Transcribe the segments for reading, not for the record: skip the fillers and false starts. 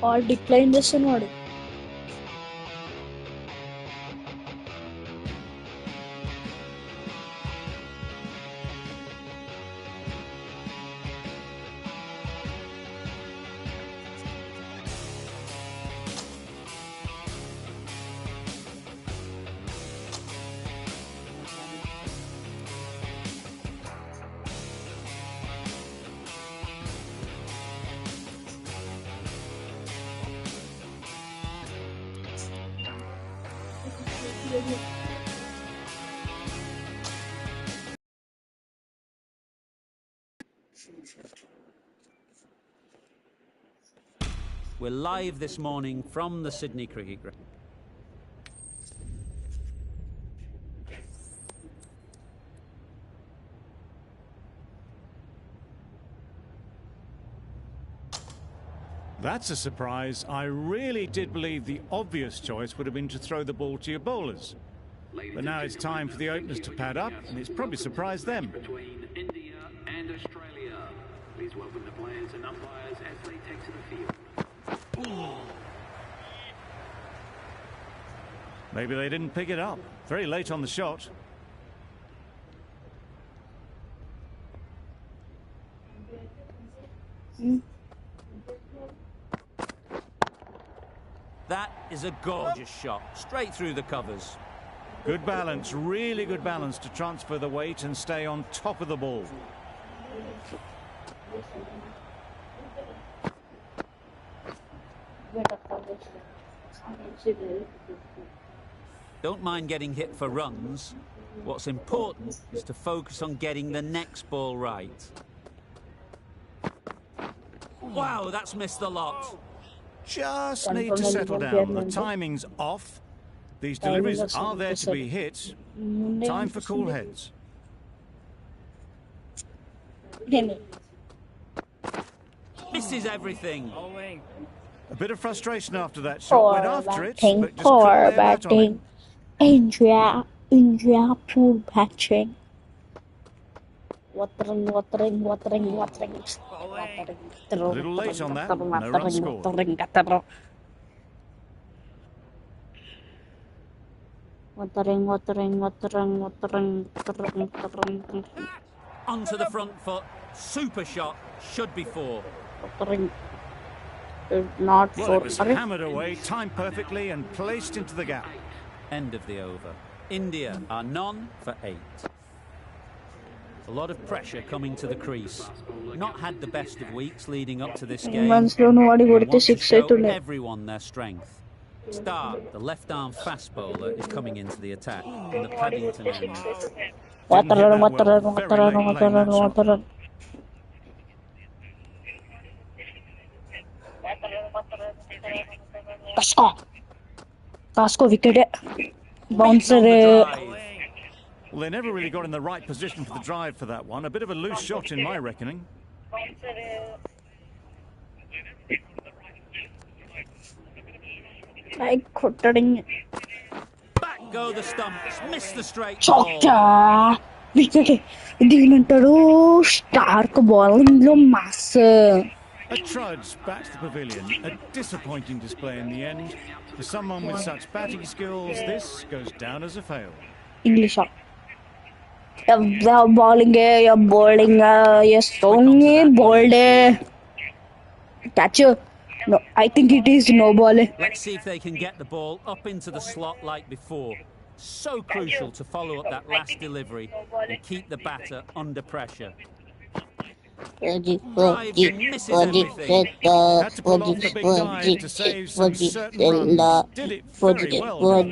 Call decline చేస్తున్నాడు. We're live this morning from the Sydney Cricket Ground. That's a surprise. I really did believe the obvious choice would have been to throw the ball to your bowlers. But now it's time for the openers to pad up, and it's probably surprised them. Between India and Australia. Please welcome the players and umpires as they take to the field. Maybe they didn't pick it up. Very late on the shot. That is a gorgeous shot, straight through the covers. Good balance, really good balance to transfer the weight and stay on top of the ball. Don't mind getting hit for runs. What's important is to focus on getting the next ball right. Wow, that's missed the lot. Just need to settle down. The timing's off. These deliveries are there to be hit. Time for cool heads. Misses everything. A bit of frustration after that shot. Went after it, but just poor couldn't lay a bat on it. batting. India, poor batting. Watering. A little late on that. No run scored. Watering. Onto the front foot. Super shot. Should be four. Watering. Not Well, for. it was hammered away, timed perfectly and placed into the gap. End of the over. India are none for 8. A lot of pressure coming to the crease. Not had the best of weeks leading up to this game. Want to show everyone their strength. Start, the left-arm fast bowler, is coming into the attack in the Paddington end. Watering. Tasco wicket. Bouncer. Well, they never really got in the right position for the drive for that one. A bit of a loose shot in my reckoning. Back go the stumps. Miss the straight Chokka. ball. Wicket. Dinantaru Stark bowling lo mass. A trudge bats the pavilion. A disappointing display in the end. For someone with such batting skills, this goes down as a fail. English. Bowling, bowling, strong, bowled. Catcher. No, I think it is no ball. Let's see if they can get the ball up into the slot like before. So crucial to follow up that last delivery and keep the batter under pressure. Drives and misses everything. Had to pull off the big dive to save some certain runs. Did it very well.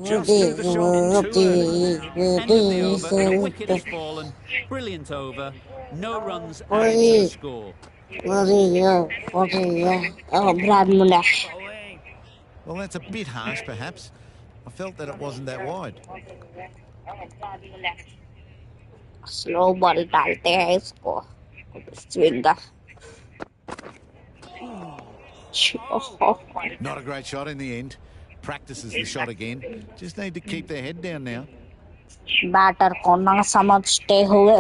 Just threw the shot too early. End of the over, the wicket has fallen. Brilliant over. No runs added to the score. Oh, Brad Muller. Well, that's a bit harsh, perhaps. I felt that it wasn't that wide. Slow ball डालते हैं इसको swing का Not a great shot in the end. Practices the shot again. Just need to keep their head down now. Batter को ना समझते हुए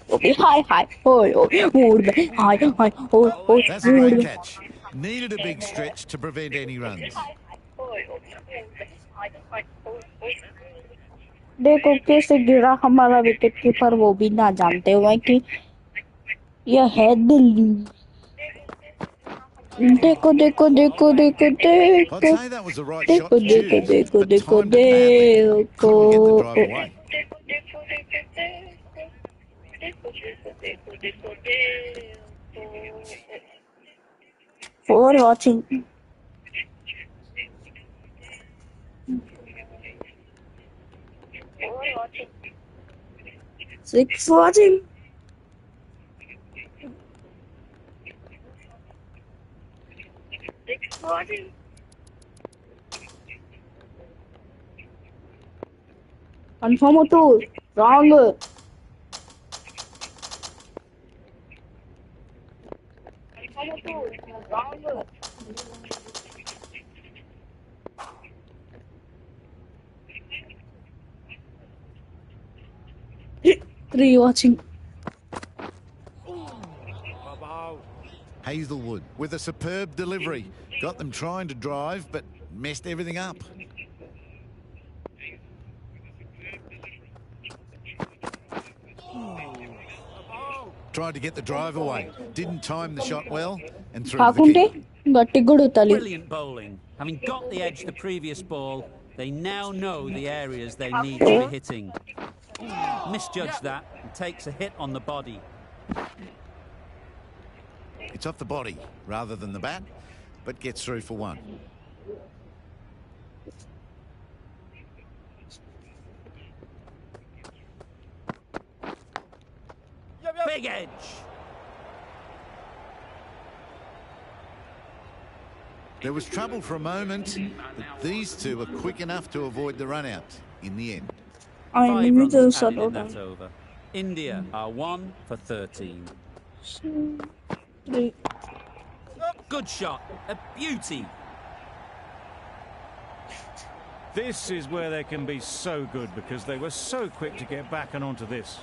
वो भी हाय हाय ओए ओए मूड में हाय हाय ओए ओए That's a मूड great में catch. Needed a big stretch to prevent any runs. देखो कैसे गिरा हमारा विकेट कीपर वो भी ना जानते हुए कि यह है दिल्ली देखो देखो देखो देखो I'd देखो say that was the right shot देखो to देखो choose, देखो but देखो timed it badly. देखो Couldn't get the drive away. for watching six watching confirm to wrong 3 watching Hazelwood with a superb delivery. Got them trying to drive, but messed everything up. Tried to get the drive away. Didn't time the shot well and threw to the కాకుంటే keeper. గట్టి గుడుతలి Brilliant bowling. Having got the edge the previous ball, they now know the areas they need to be hitting. Misjudged that and takes a hit on the body. It's off the body rather than the bat, but gets through for one. Big edge. There was trouble for a moment, but these two were quick enough to avoid the run out in the end. 5 runs just added in that over. India are 1 for 13. 3 Good shot. A beauty. This is where they can be so good because they were so quick to get back and onto this.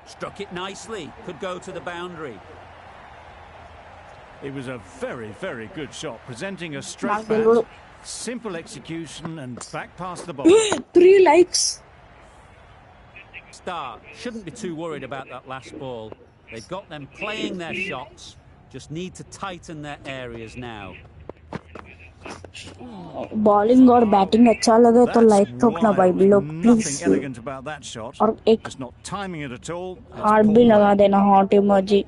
Struck it nicely. Could go to the boundary. It was a very, very good shot, presenting a straight Bangalore. bat, simple execution and back past the ball. 3 likes Start. Shouldn't be too worried about that last ball. They've got them playing their shots. Just need to tighten their areas now. Bowling और batting अच्छा लगे तो like ठोकना भाई लोग Nothing please elegant about that shot. और एक Just not timing it at all. That's heart poor भी लगा play. देना हॉट इमोजी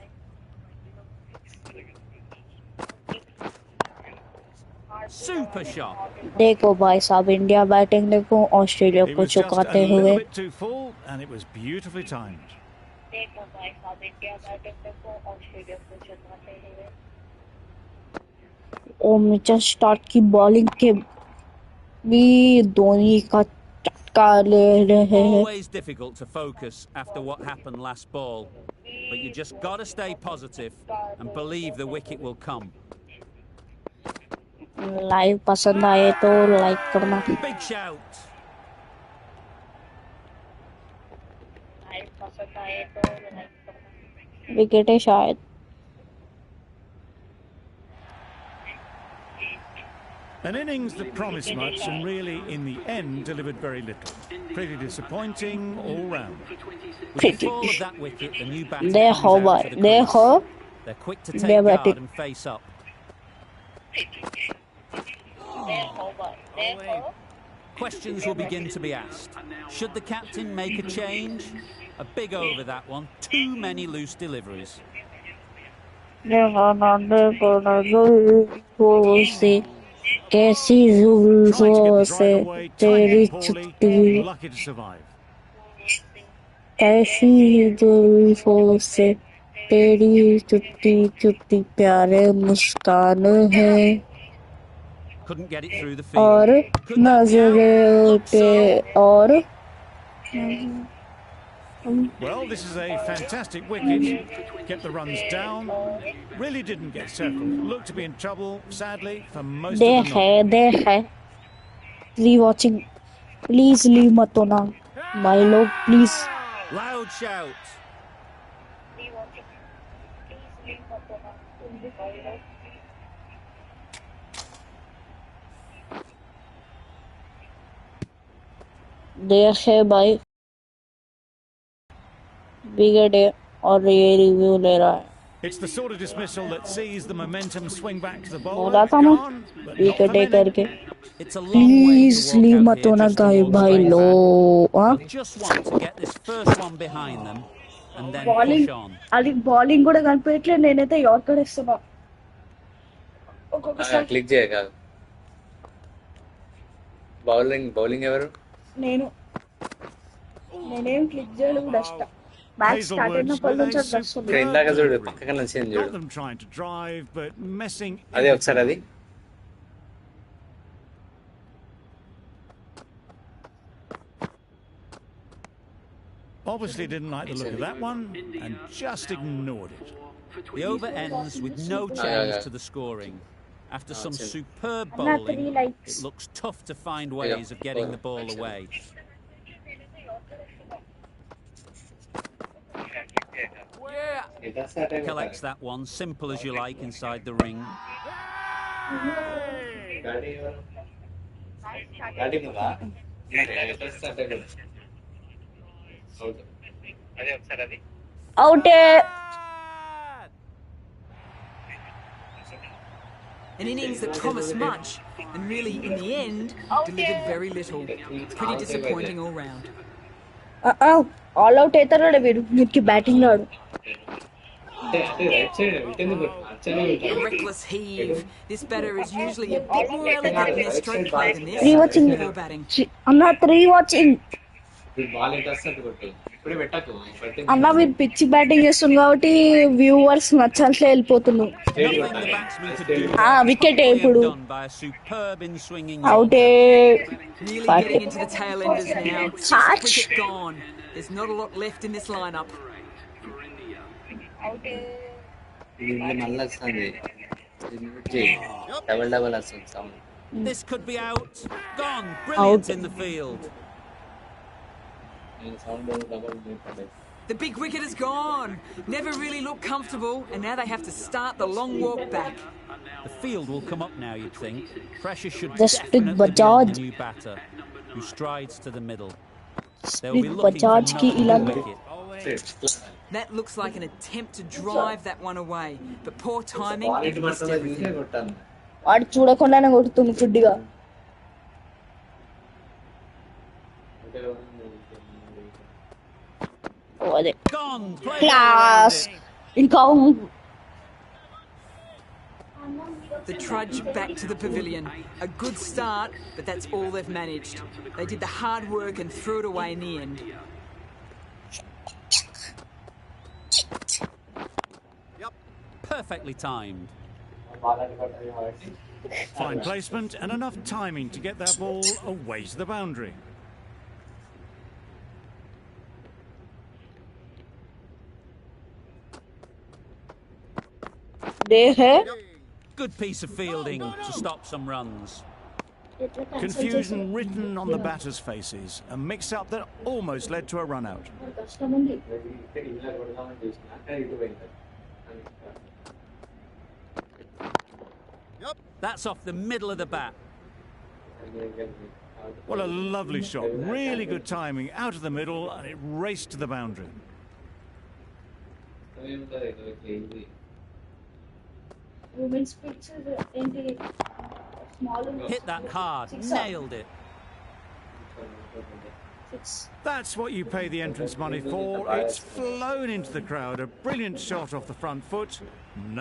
Super shot. देखो भाई साहब इंडिया बैटिंग देखो ऑस्ट्रेलिया It को was just a चुकाते little हुए bit too full and it was beautifully timed. Oh Mitchell Starc की बॉलिंग के भी धोनी का झटका ले रहे हैं Always difficult to focus after what happened last ball. But you just got to stay positive and believe the wicket will come. Live पसंद आए तो लाइक करना Big shout. विकेट है शायद An innings that promised much and really, in the end, delivered very little. Pretty disappointing all round. With the fall of that wicket, the new batter They comes hover, out to the they crease. hover. They're quick to They're take guard batting. and face up. Questions will begin to be asked. Should the captain make a change? A big over that one. Too many loose deliveries. से कैसी Tried to get जुल्फों the से drive away, तेरी timed it poorly, छुट्टी lucky to survive. कैसी जुल्फों से तेरी चुपती चुपती प्यारे मुस्कान है Couldn't get it through the और field. Could that be नजरे out? Looks पे so. और Well, this is a fantastic wicket. Kept the runs down. Really didn't get settled. Looked to be in trouble, sadly, for most of the night. दे है rewatching please leave मत होना भाई लोग please Loud shout. देख है भाई बिगड़ है और ये रिव्यू ले रहा है It's the sort of dismissal that sees the momentum swing back to the बोला bowler. था ना Gone, but not for wicket many. करके It's a long way to please walk leave out मत here होना just to guy walk भाई straight low back. They just want to get this first one behind them and then bowling push on. అది bowling కూడా కనిపించట్లేదు నేనైతే yorker ఇస్తున్నా ఒక్కొక్కసారి click చేయక బౌలింగ్ ఎవరు నేను నేనేం క్లిక్ చేయలేదు డస్ట్ మ్యాచ్ స్టార్ట్ అయినప్పటి నుంచి అది వస్తుంది ఇక్కడ ఇందాక చూడు పక్కన నచ్చింది Got చూడు them trying to drive, but messing. అదే ఒకసారి అది Obviously didn't like the look of that one and just ignored it. The over ends with no change to the scoring. After some superb bowling, it looks tough to find ways of getting the ball away. Collects that one, simple as you like, inside the ring. Out An innings that promised much and really, in the end, delivered very little. Pretty disappointing all round. All out అవుతాడు వీడు వీడికి batting రాడు A reckless heave. This batter is usually a bit more elegant in their stroke play than this. Three watching. Poor batting. అన్న 3 watching అన్న మీరు పిచ్చి batting చేస్తుంది కాబట్టి వ్యూవర్స్ నచ్చట్లే వెళ్ళిపోతున్నాం Nothing the batsman could do. Wicket Well ఇప్పుడు done by a superb in swinging. అవుటే Really getting into the tail enders now. Sixth wicket gone. There's not a lot left in this lineup. మళ్ళీ వస్తుంది double వస్తుంది sound This could be out. Gone. Brilliant in the field. Sound double The big wicket is gone. Never really looked comfortable, and now they have to start the long walk back. The field will come up now, you'd think. Pressure should Just pick definitely be on Bajaj. the new batter, who strides to the middle. They'll Split be looking for Bajaj ki another ilan- wicket. That looks like an attempt to drive that one away, but poor timing and missed everything. కొట్టాను వాడు చూడకుండానే కొడుతుంది ఫుడ్గా అదే Gone. Play class ఇంకా The trudge back to the pavilion. A good start, but that's all they've managed. They did the hard work and threw it away in the end. Yep. Perfectly timed. Fine placement and enough timing to get that ball away to the boundary. They hey Good piece of fielding to stop some runs. Confusion written on the batters' faces, a mix-up that almost led to a run-out. That's off the middle of the bat. What a lovely shot. Really good timing. Out of the middle, and it raced to the boundary. Hit that hard. Nailed it. That's what you pay the entrance money for. It's flown into the crowd. A brilliant shot off the front foot.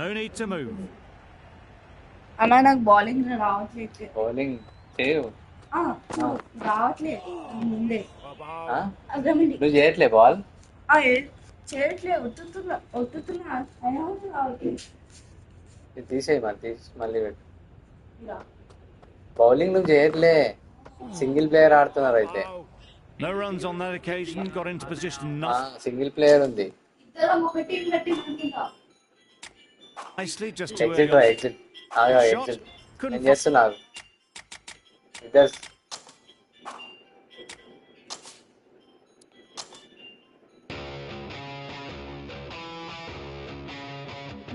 No need to move. అన్నా నాకు bowling రావట్లేదు bowling చేయవు రావట్లేదు ముందే నువ్వు చేయట్లే ball ఇది తీసేయి మరి తీసి మళ్ళీ పెట్టు. బౌలింగ్ నువ్వు చేయట్లే, సింగిల్ ప్లేయర్ ఆడుతున్నారు అయితే. No runs on that occasion, got into position single player ఉంది. nicely, just too exit early. Exit Shot exit couldn't నేను చేస్తున్నాను. ఇద్దరు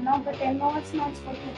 No, but 10 hours not for you.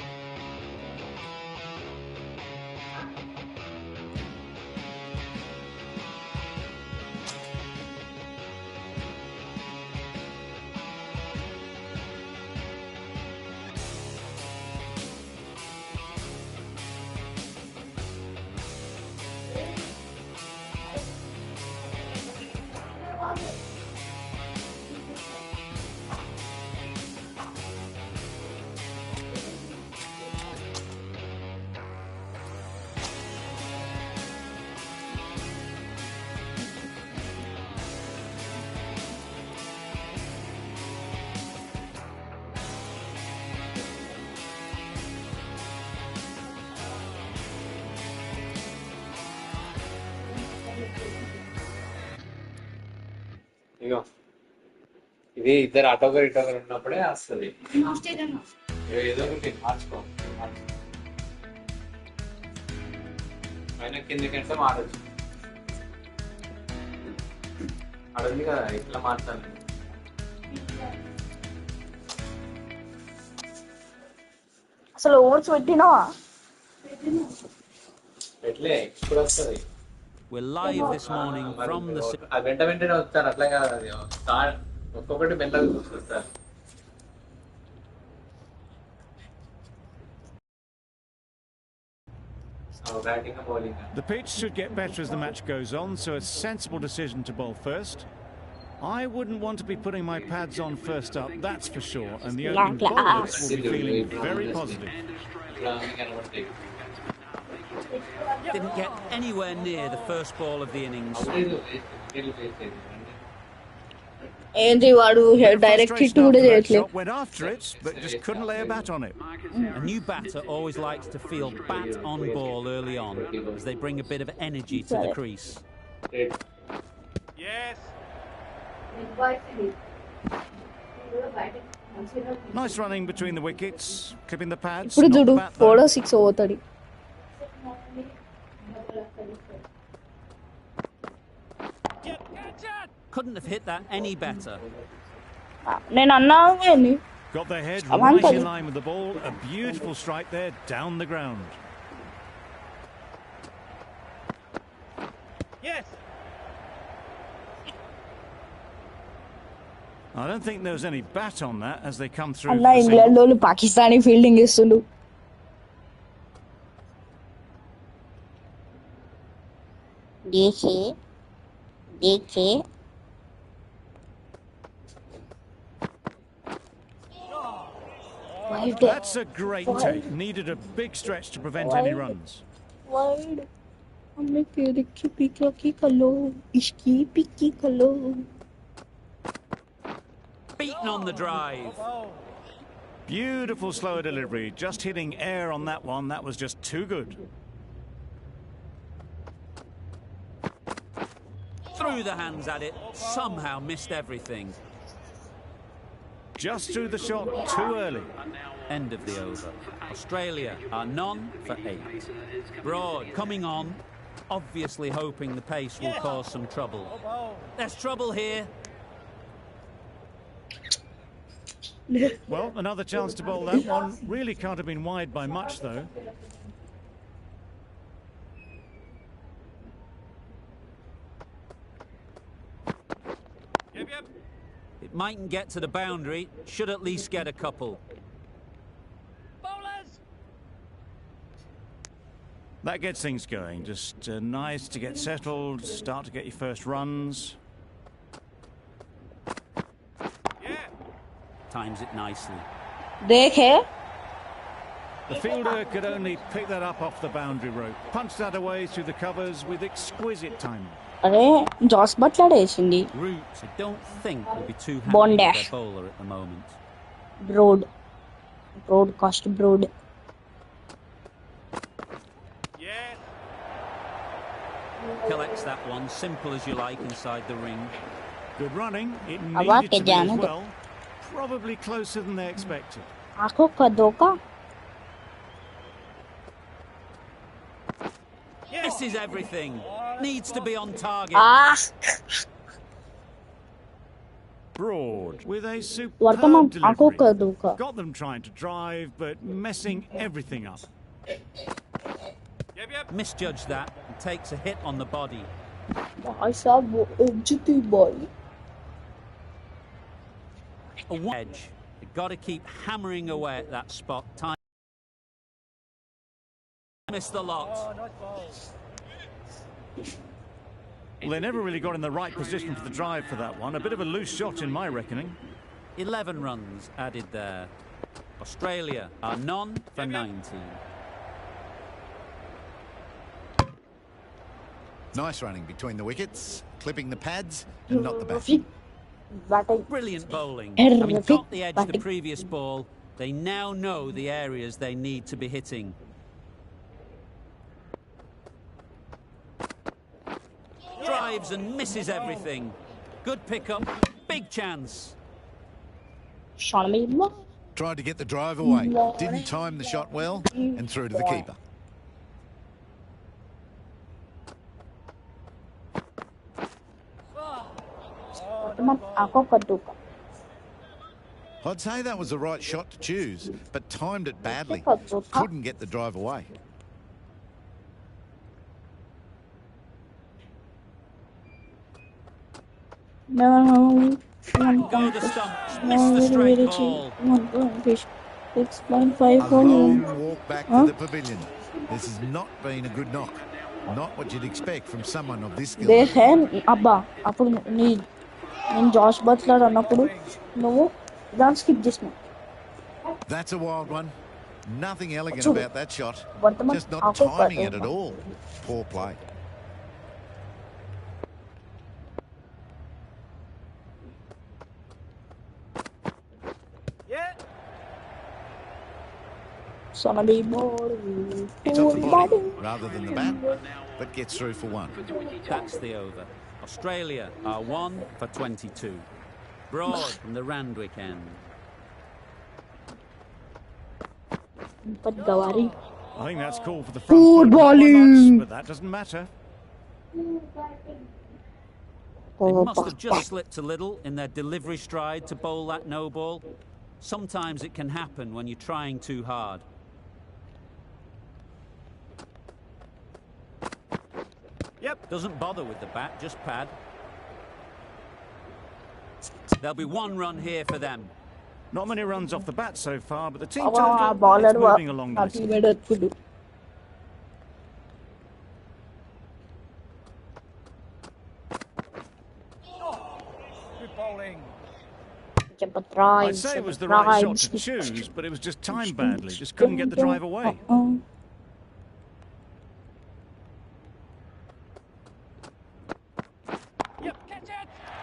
ఇగో ఇది ఇద్దరు అటోగర్ ఇటోగర్ ఉన్నప్పుడే వస్తుంది. ఏదో ఒకటి మార్చుకో, పైన కిందకంటే మారచ్చు. అడుగుంది కదా ఇట్లా మార్చాలి. అసలు ఓట్స్ పెట్టినావా? ఎట్లే ఇప్పుడు వస్తుంది. We're live this morning from the... అది వెంట వెంటనే వస్తారు, అట్లా కాదు. అది ఒక్కొక్కటి మెల్లగా చూసుకొస్తారు. The pitch should get better as the match goes on, so a sensible decision to bowl first. I wouldn't want to be putting my pads on first up, that's for sure, and the opening bowlers will be feeling very positive. Didn't get anywhere near the first ball of the innings. ఏంటి వాడు direct hit కూడా చేయట్లేదు. Went after it, but just couldn't lay a bat on it. A new batter always likes to feel bat on ball early on as they bring a bit of energy to the crease. Yes. Nice running between the wickets, clipping the pads. ఇప్పుడు not చూడు the bat, though. 4 6 పోతాడు. Couldn't have hit that any better. నేను అన్నాను. Got their head Come on, right in buddy. line with the ball. A beautiful strike there, down the ground. Yes. I don't think there was any bat on that as they come through. అలా for the England single. వాళ్ళు Pakistani fielding ఇస్తుండు. దేఖే That's a great take. Needed a big stretch to prevent any runs. Wide. हमने तेरे की पिक्की की कलो, इसकी पिक्की कलो. Beaten on the drive. Beautiful slower delivery. Just hitting air on that one. That was just too good. Threw the hands at it. Somehow missed everything. Just threw the shot too early. End of the over. Australia are none for 8. Broad coming on, obviously hoping the pace will cause some trouble. There's trouble here. Well, another chance to bowl that one. Really can't have been wide by much, though. It mightn't get to the boundary, should at least get a couple. That gets things going. Just nice to get settled, start to get your first runs. Times it nicely. देखे The fielder could only pick that up off the boundary rope. Punched that away through the covers with exquisite timing. అరే Jos Buttler వేసింది. Root, I don't think will be too happy Bond with dash. their bowler at the moment. Broadcast broad. Collects that one, simple as you like, inside the ring. Good running. It Awa needed to be as ke well. Probably closer than they expected. आंखों का धोखा. This is everything. Needs to be on target. Broad with a वर्तमान superb आंखों का delivery. धोखा. Got them trying to drive, but messing everything up. Misjudged that and takes a hit on the body. भाई साहब वो एग्जिटी boy. A wedge. You've got to keep hammering away at that spot. Time. Missed the lot. Well, they never really got in the right position for the drive for that one. A bit of a loose shot in my reckoning. 11 runs added there. Australia are none for 19. Nice running between the wickets, clipping the pads and not the bat. Brilliant bowling. Terrific Having got the edge of the batting. previous ball, they now know the areas they need to be hitting. Drives and misses everything. Good pickup, big chance. Shawnee Moore. Tried to get the drive away, didn't time the shot well and through to the keeper. वर्तमान आंखों का धोखा. I'd say that was the right shot to choose, but timed it badly. Couldn't get the drive away. No. Go the stumps, miss the straight ball. 6.5 A long walk back to the pavilion. This has not been a good knock. Not what you'd expect from someone of this skill. దేహే అబ్బా అప్పుడు నేను Josh Buttler అన్నప్పుడు నువ్వు దాన్ని skip చేసినావు. That's a wild one. Nothing elegant Achoo. about that shot. Vartaman Just not aako timing it kar at all. Poor play. Sonali ball. It's off the body rather than the bat, but gets through for one. That's the over. Australia are 1 for 22. Broad from the Randwick end. But Gawari. I think that's called for the Good front foot, not by bowling. much, but that doesn't matter. They must have just slipped a little in their delivery stride to bowl that no ball. Sometimes it can happen when you're trying too hard. Yep, doesn't bother with the bat, just pad. There'll be one run here for them. Not many runs off the bat so far, but the team Our total bowler is moving along nothing nicely. better to do. I'd say it was the right shot to choose, but it was just timed badly. Just couldn't get the drive away.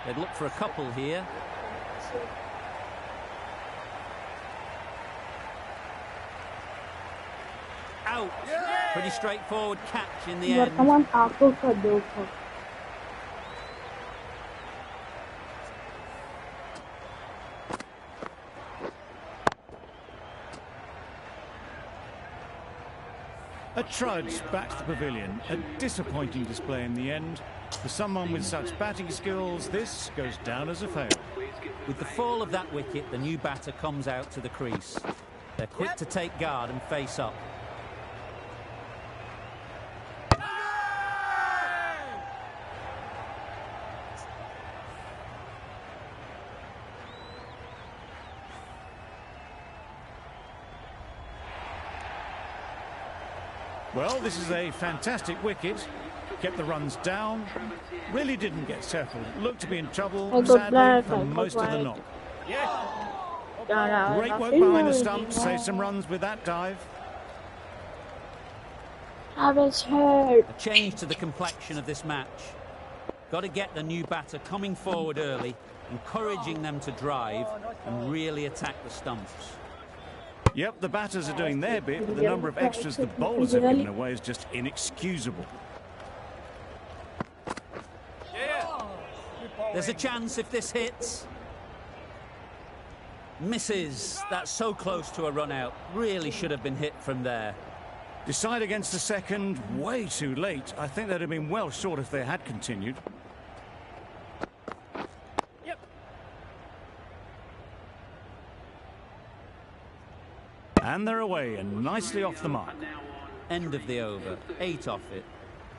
They'd look for a couple here. Out. Pretty straightforward catch in the end. वर्तमान आंखों का धोखा. A trudge back to the pavilion. A disappointing display in the end. For someone with such batting skills, this goes down as a fail. With the fall of that wicket, the new batter comes out to the crease. They're quick to take guard and face up. Well, this is a fantastic wicket. Kept the runs down. Really didn't get settled. Looked to be in trouble, sadly, for most of the knock. Great work behind the stumps. Saved some runs with that dive. I was hurt. A change to the complexion of this match. Got to get the new batter coming forward early, encouraging them to drive and really attack the stumps. Yep, the batters are doing their bit, but the number of extras the bowlers have given away is just inexcusable. There's a chance if this hits. Misses. That's so close to a run out. Really should have been hit from there. Decide against the second, way too late. I think they'd have been well short if they had continued. And they're away and nicely off the mark. End of the over. 8 off it.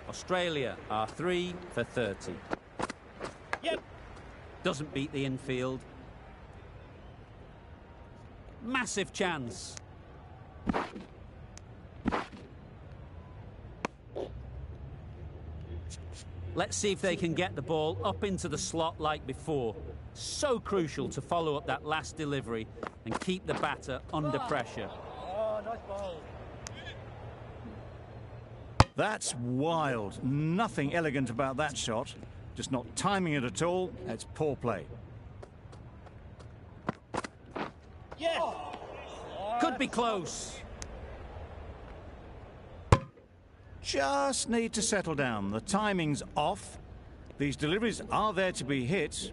Australia are 3 for 30. Doesn't beat the infield. Massive chance. Let's see if they can get the ball up into the slot like before. So crucial to follow up that last delivery and keep the batter under pressure. That's wild. Nothing elegant about that shot. Just not timing it at all. It's poor play. Could be close. Just need to settle down. The timing's off. These deliveries are there to be hit.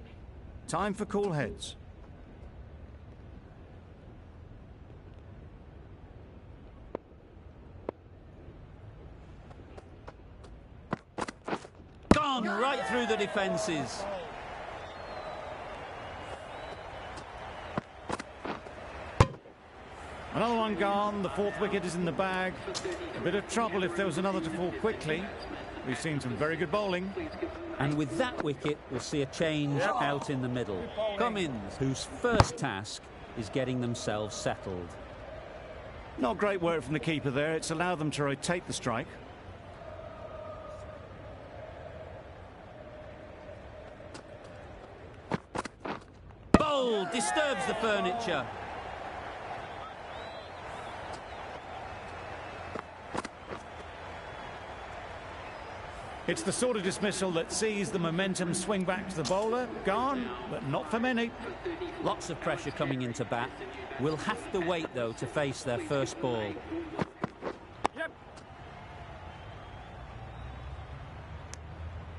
Time for cool heads. Gone right through the defences. Another one gone. The fourth wicket is in the bag. A bit of trouble if there was another to fall quickly. We've seen some very good bowling. And with that wicket, we'll see a change out in the middle. Cummins, whose first task is getting themselves settled. Not great work from the keeper there. It's allowed them to rotate the strike. Bold, disturbs the furniture. It's the sort of dismissal that sees the momentum swing back to the bowler. Gone, but not for many. Lots of pressure coming into bat. Will have to wait, though, to face their first ball.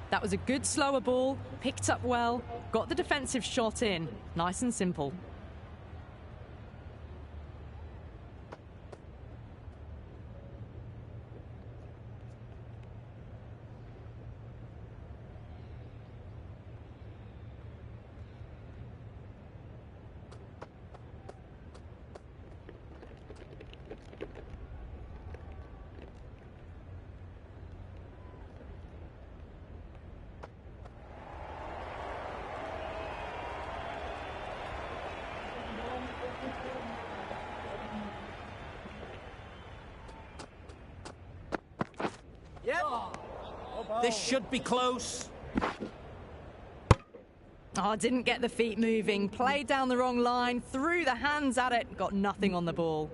That was a good slower ball, picked up well, got the defensive shot in. Nice and simple. This should be close. Oh, didn't get the feet moving, played down the wrong line, threw the hands at it, got nothing on the ball.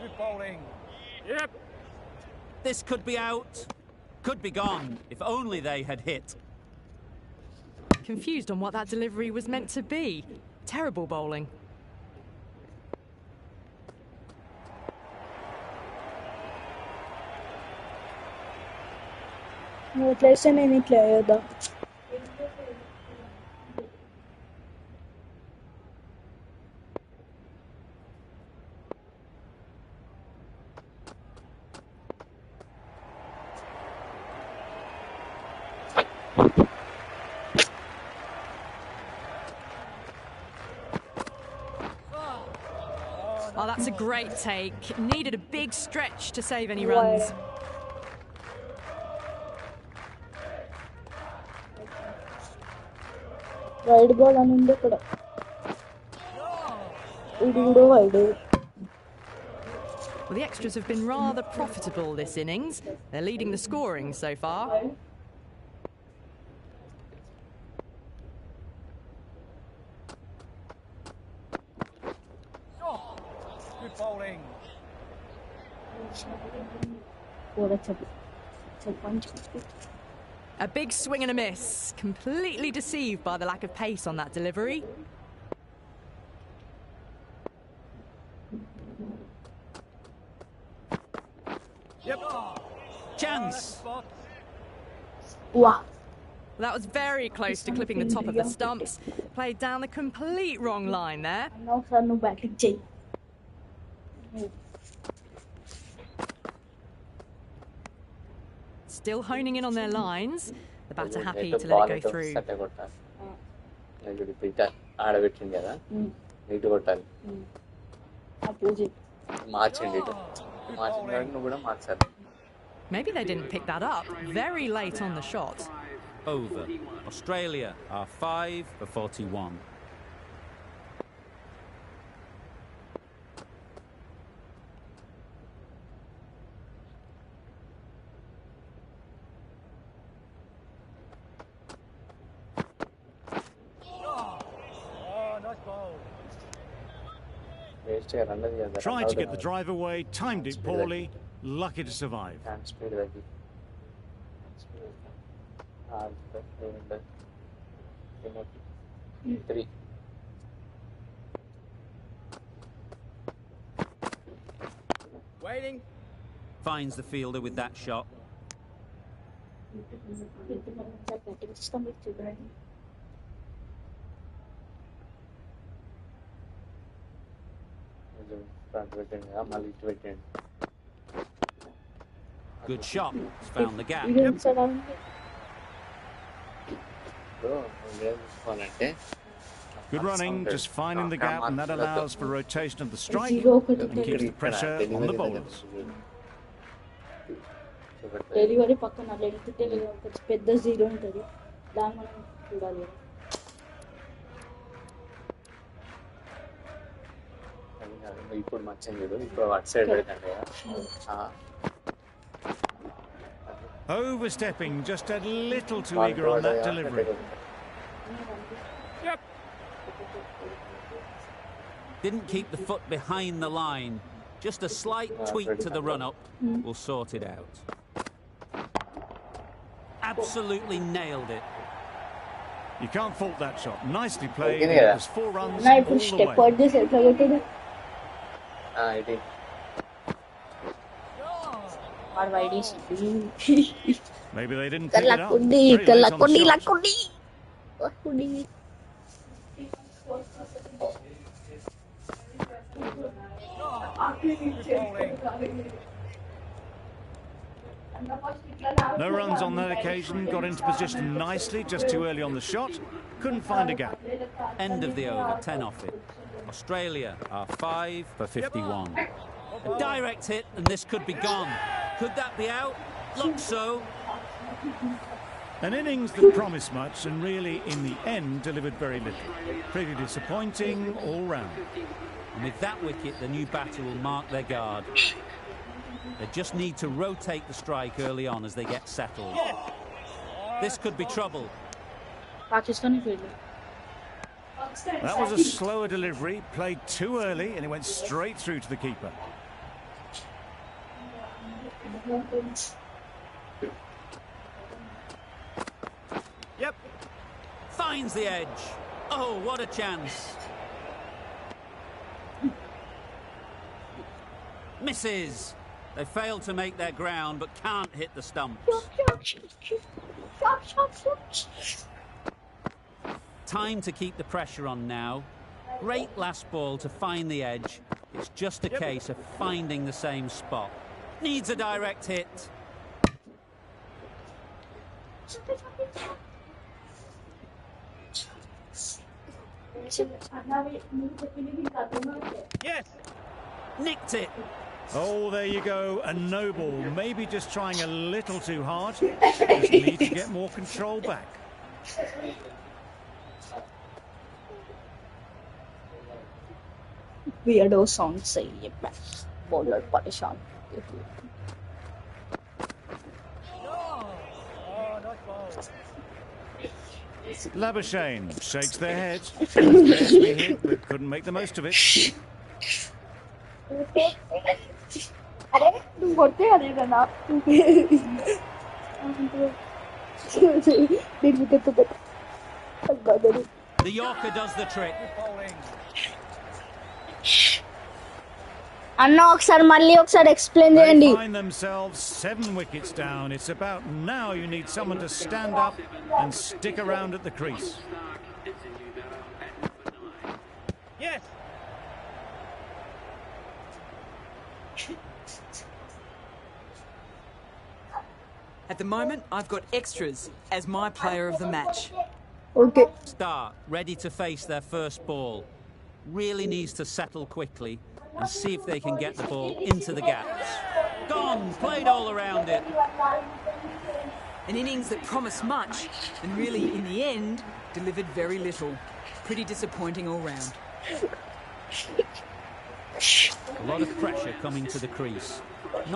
Good bowling. This could be out, could be gone, if only they had hit. Confused on what that delivery was meant to be. Terrible bowling. Tleise mig inte löda. Oh, that's a great take. Needed a big stretch to save any runs. Wide ball anundi kuda. Idu wide. Well, the extras have been rather profitable this innings. They're leading the scoring so far. Good bowling. Oh, that's a punch. A big swing and a miss. Completely deceived by the lack of pace on that delivery. Yep. Chance. Wow. That was very close to clipping the top of the stumps. Played down the complete wrong line there. Now sir, no batting change. Still honing in on their lines. The batter happy to let it go through. Maybe they didn't pick that up. Very late on the shot. Over. Australia are 5 for 41. Nice ball. Tried to get the drive away, timed it poorly, lucky to survive. Waiting. Finds the fielder with that shot. Good shot. He's found the gap. Good running, just finding the gap, and that allows for rotation of the strike and keeps the pressure on the bowlers. Delivery పక్కన length పెద్ద zero ఉంటుంది దాన్ని మనం చూడాలి ఇప్పుడు మంచిగా చూడు ఇప్పుడు అటు side పెడతాండి Overstepping, just a little too eager on that delivery. Yep. Didn't keep the foot behind the line. Just a slight tweak to the run-up will sort it out. Absolutely nailed it. You can't fault that shot. Nicely played. It was 4 runs all the way. Maybe they didn't pick it up. Very late on the shot. No runs on that occasion. Got into position nicely, just too early on the shot. Couldn't find a gap. End of the over, 10 off it. Australia are 5 for 51. A direct hit and this could be gone. Could that be out? Looks so. An innings that promised much and really, in the end, delivered very little. Pretty disappointing all round. And with that wicket, the new batter will mark their guard. They just need to rotate the strike early on as they get settled. This could be trouble. That was a slower delivery, played too early, and it went straight through to the keeper. Yep. Finds the edge. Oh, what a chance. Misses. They failed to make their ground, but can't hit the stumps. Time to keep the pressure on now. Great last ball to find the edge. It's just a case of finding the same spot. Needs a direct hit. Yes. Nicked it. Oh, there you go, a no ball. Maybe just trying a little too hard. Just need to get more control back. Weirdo song चाहिए bowler परेशान Labuschagne shakes their head. Barely hit, but couldn't make the most of it. अरे तू बोलते आ रहेगा ना The Yorker does the trick. అన్న ఒకసారి మళ్ళీ ఒకసారి ఎక్స్ప్లెయిన్ They చేయండి find themselves 7 wickets down. It's about now you need someone to stand up and stick around at the crease. Yes. At the moment, I've got extras as my player of the match. Okay Start, ready to face their first ball. Really needs to settle quickly and see if they can get the ball into the gaps. Gone, played all around it. An innings that promised much and really, in the end, delivered very little. Pretty disappointing all round. A lot of pressure coming to the crease.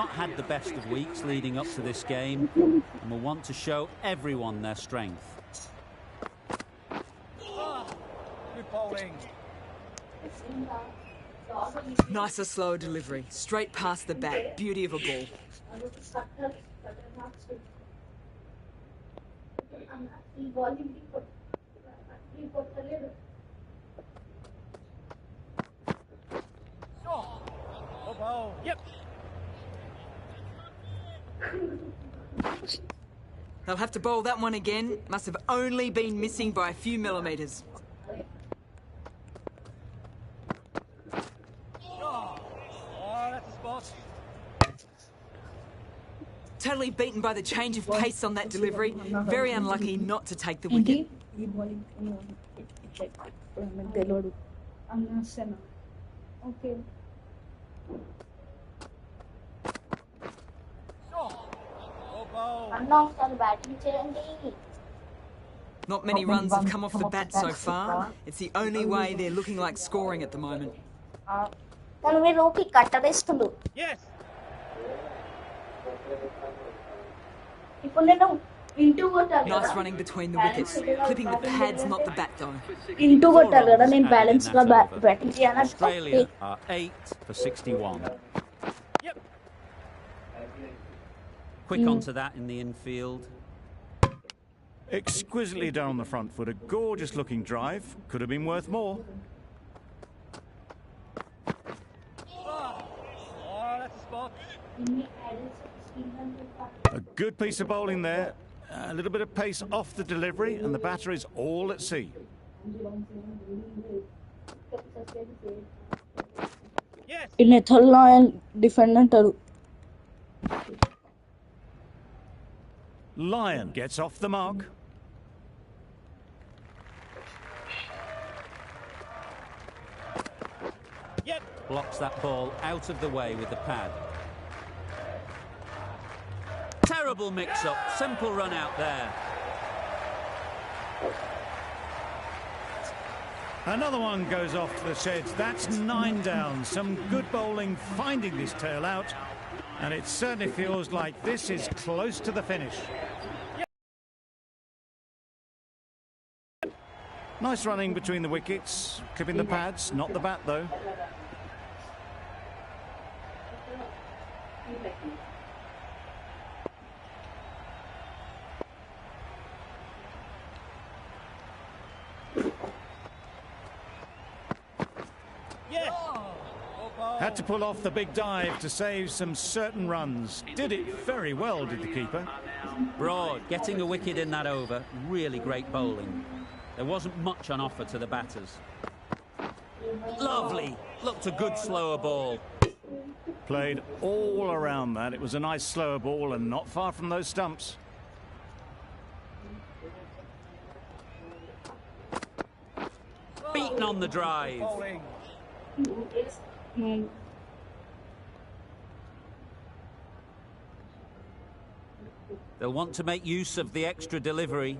Not had the best of weeks leading up to this game and will want to show everyone their strength. Good bowling. Nicer, slower delivery. Straight past the bat. Beauty of a ball. Oh, bowl. Yep. They'll have to bowl that one again. Must have only been missing by a few millimetres. Oh, that's a spot. Totally beaten by the change of pace on that delivery. Very unlucky not to take the wicket. తెలియదు okay Oh, bowl. అన్న ఒకసారి batting చేయండి Not many runs have come off the bat so far. It's the only way they're looking like scoring at the moment. మనం మీరు okay కట్టరేస్తుండు Yes. ఇప్పుడు నేను into కొట్టాలి Nice running between the wickets. Clipping the pads, not the bat though. Into కొట్టాలి కదా నేను balance గా batting చేయాలని Australia are 8 for 61. Yep. Quick onto that in the infield. Exquisitely done on the front foot. A gorgeous looking drive. Could have been worth more. Oh, that's a spot. A good piece of bowling there. A little bit of pace off the delivery, and the batter is all at sea. Yes. ఈ Netherland defend అంటారు Lion gets off the mark. Yep. Blocks that ball out of the way with the pad. Terrible mix-up. Simple run out there. Another one goes off to the sheds. That's 9 down. Some good bowling finding this tail out. And it certainly feels like this is close to the finish. Nice running between the wickets. Clipping the pads, not the bat though. Yes. Oh, bowl. Had to pull off the big dive to save some certain runs. Did it very well, did the keeper. Broad, getting a wicket in that over. Really great bowling. There wasn't much on offer to the batters. Lovely. Looked a good slower ball. Played all around that. It was a nice slower ball and not far from those stumps. Beaten on the drive. Bowling. They'll want to make use of the extra delivery.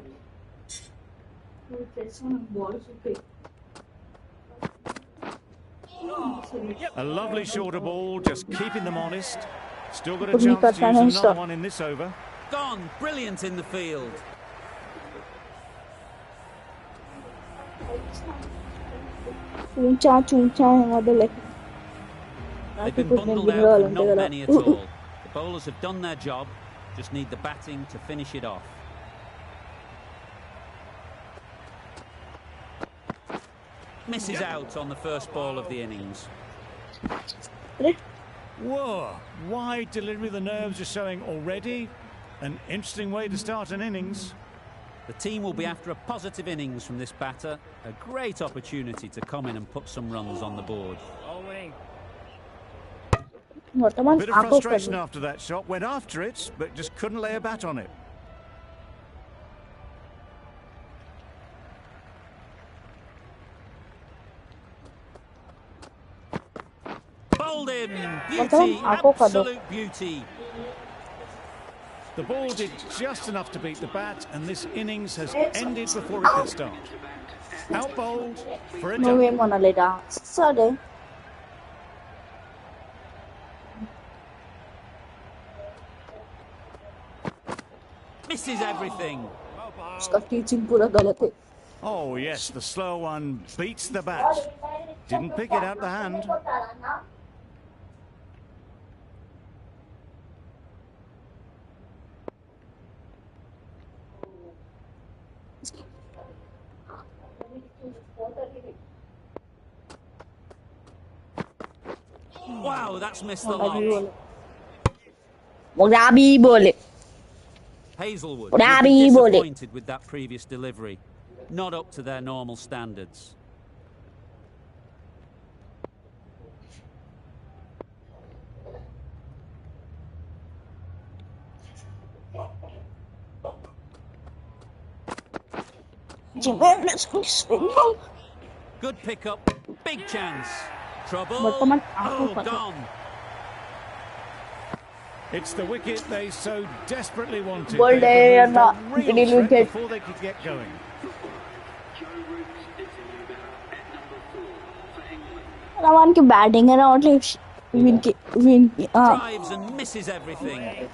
A lovely shorter ball, just keeping them honest. Still got a chance to use another one in this over. Gone. Brilliant in the field. ऊंचा ऊंचा है model है They've been bundled out for not many at all. The bowlers have done their job, just need the batting to finish it off. Misses out on the first ball of the innings. Whoa, wide delivery, the nerves are showing already. An interesting way to start an innings. The team will be after a positive innings from this batter. A great opportunity to come in and put some runs on the board. Bit of frustration after that shot. Went after it, but just couldn't lay a bat on it. Bowled in. Beauty. Absolute beauty. The ball did just enough to beat the bat, and this innings has ended before it could start. Out bowled for a No way, double. Monalita. Sorry. Misses everything. उसका teaching पूरा गलत है. Oh yes, the slow one beats the bat. Didn't pick it out the hand. Wow, that's missed the lot. Rabi bole. Hazelwood will be disappointed with that previous delivery. Not up to their normal standards. Good pickup, big chance. Trouble. Oh, gone. It's the wicket they so desperately wanted. Ball They and removed a real threat before they could get going. Raman की batting है ना मतलब win Drives and misses everything.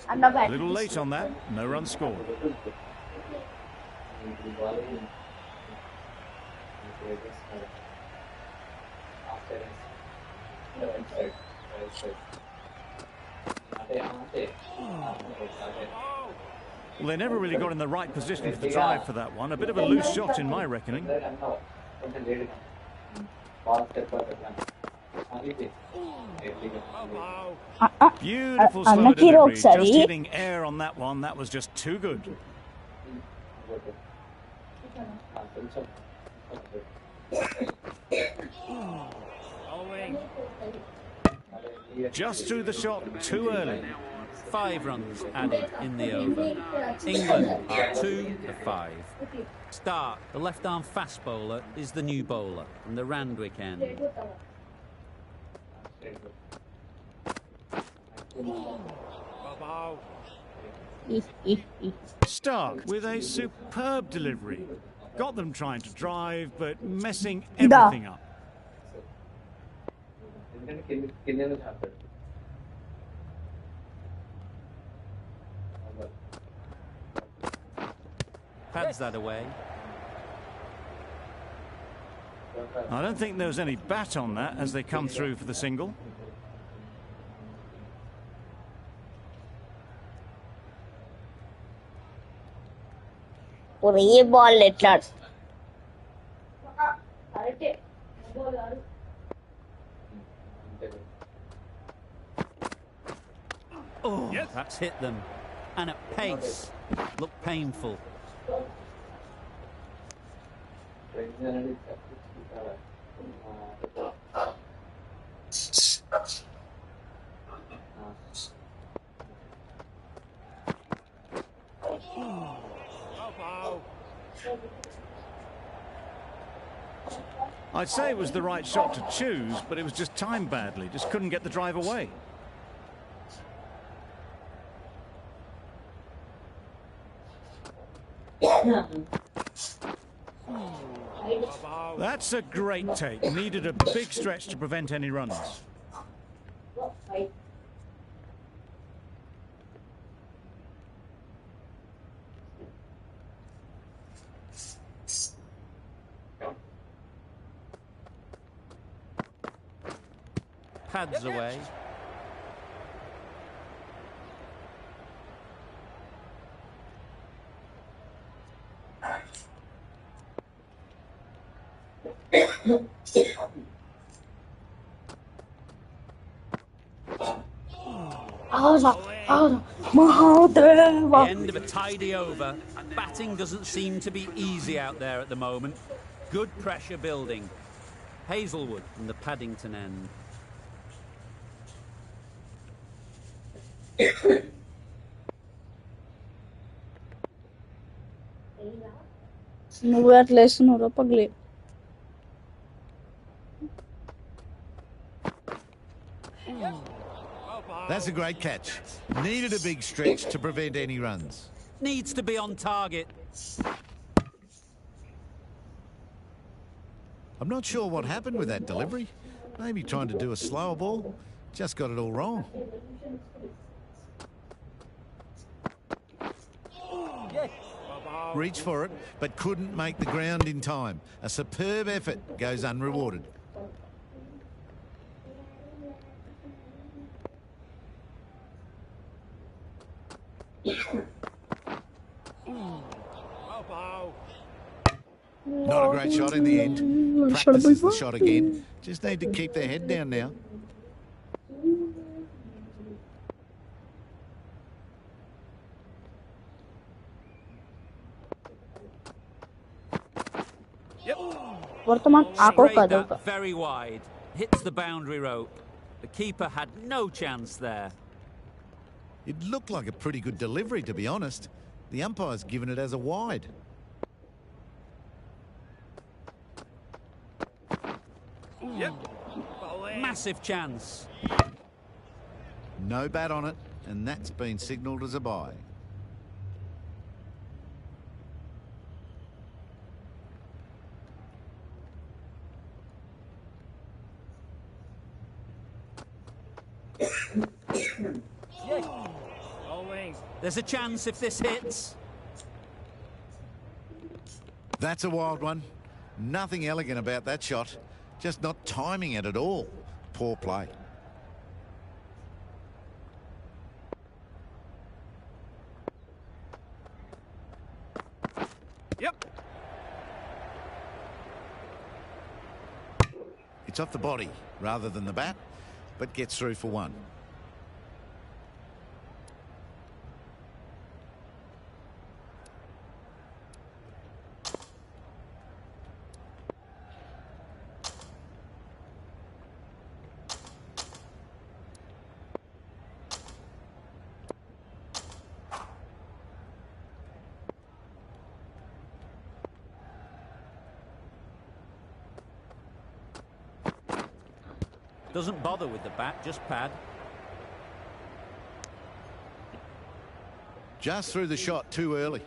A little late on that, no run scored. Well, they never really got in the right position for the drive for that one. A bit of a loose shot in my reckoning. Beautiful slow delivery. Just hitting air on that one. That was just too good. Just threw the shot too early. 5 runs added in the over. England are 2 for 5. Stark, the left-arm fast bowler, is the new bowler from the Randwick end. Stark with a superb delivery. Got them trying to drive, but messing everything up. Pads that away. I don't think there was any bat on that as they come through for the single. और ये ball लेटलर. Oh, yes. That's hit them. And at pace. Looked painful. I'd say it was the right shot to choose, but it was just timed badly. Just couldn't get the drive away. That's a great take. Needed a big stretch to prevent any runs. pads away. The end of a tidy over. Batting doesn't seem to be easy out there at the moment. Good pressure building. Hazelwood from the Paddington end. That's a great catch. Needed a big stretch to prevent any runs. Needs to be on target. I'm not sure what happened with that delivery. Maybe trying to do a slower ball. Just got it all wrong. Reached for it, but couldn't make the ground in time. A superb effort goes unrewarded. Not a great shot in the end. Practices the shot again. Just need to keep their head down now. Sprayed that very wide. Hits the boundary rope. The keeper had no chance there. It looked like a pretty good delivery, to be honest. The umpire's given it as a wide. Massive chance. No bat on it, and that's been signalled as a bye. There's a chance if this hits. That's a wild one. Nothing elegant about that shot. Just not timing it at all. Poor play. It's off the body rather than the bat, but gets through for one. Doesn't bother with the bat, just pad. Just threw the shot too early.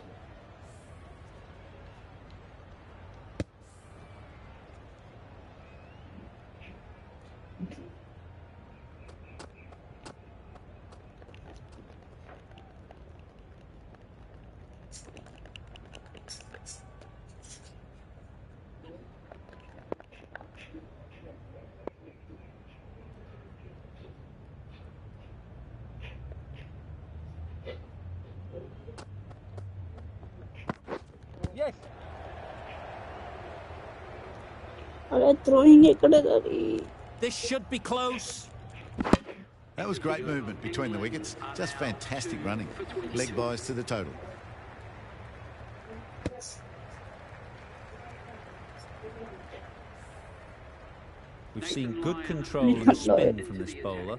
This should be close. That was great movement between the wickets. Just fantastic running. Leg byes to the total. We've seen good control and spin from this bowler.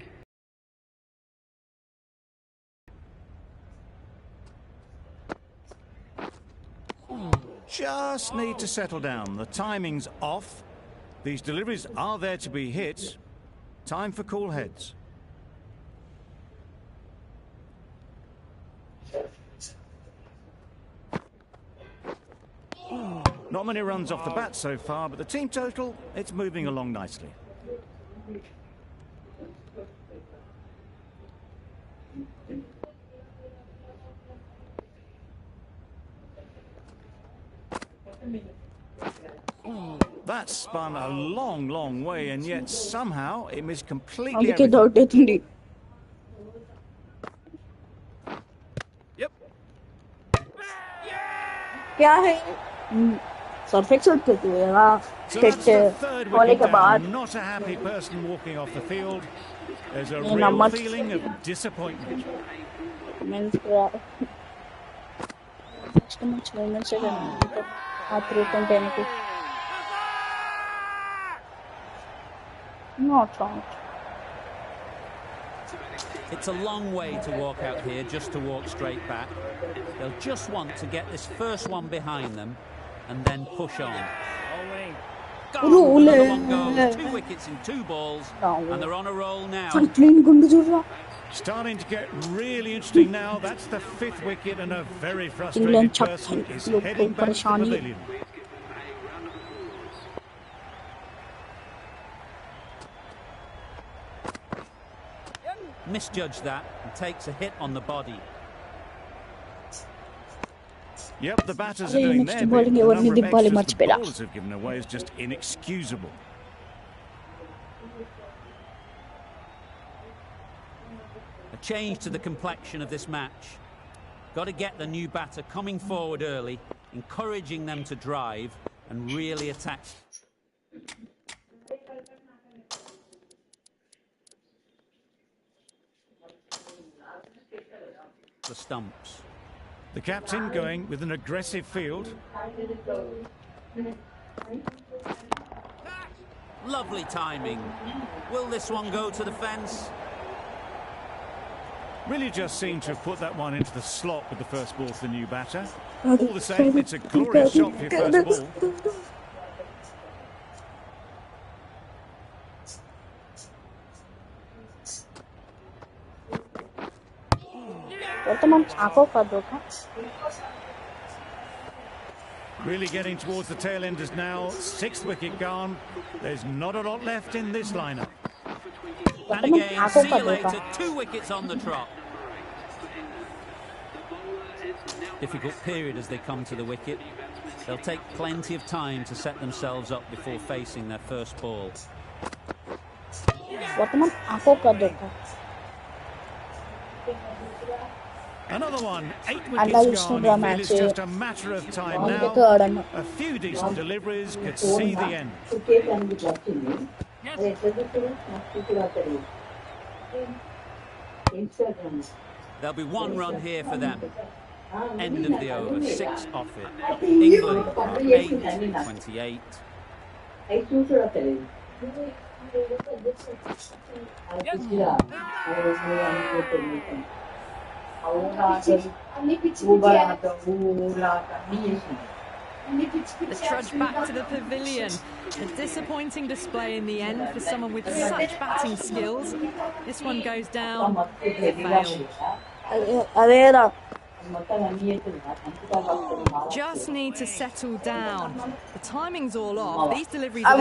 Just need to settle down. The timing's off. These deliveries are there to be hit. Time for cool heads. Not many runs off the bat so far, but the team total, it's moving along nicely. That spun a long, long way, and yet somehow it missed completely అందుకే everything. Doubt అవుతుంది. Yep. क्या है? Surf Excel तो तू है ना. So that's the third होने wicket के बाद down. Not a happy person walking off the field. There's a ये real नमक feeling of disappointment. Means next match movement से करना हाथ रोकन देने को not out. It's a long way to walk out here just to walk straight back. They'll just want to get this first one behind them and then push on. Gone, another one goes. 2 wickets in 2 balls, and they're on a roll now. Starting to get really interesting now. That's the 5th wicket, and a very frustrated person is heading back to the pavilion. Misjudged that and takes a hit on the body. Yep, the batters are doing their bit. The number of extras the bowlers have given away is just inexcusable. A change to the complexion of this match. Got to get the new batter coming forward early, encouraging them to drive and really attack the stumps. The captain going with an aggressive field. Lovely timing. Will this one go to the fence? Really just seemed to have put that one into the slot with the first ball to the new batter. All the same, it's a glorious shot for your first ball. Really getting towards the tail enders now. 6th wicket gone. There's not a lot left in this lineup. And again, see you later. 2 wickets on the trot. Difficult period as they come to the wicket. They'll take plenty of time to set themselves up before facing their first ball. Another one, 8 wickets gone. It is just a matter of time now. A few decent deliveries could see the end. There'll be 1 run here for them. End of the over, 6 off it. England are 8-28. The trudge back to the pavilion. A disappointing display in the end for someone with such batting skills. This one goes down. Fail. Just need to settle down. The timing's all off. These deliveries are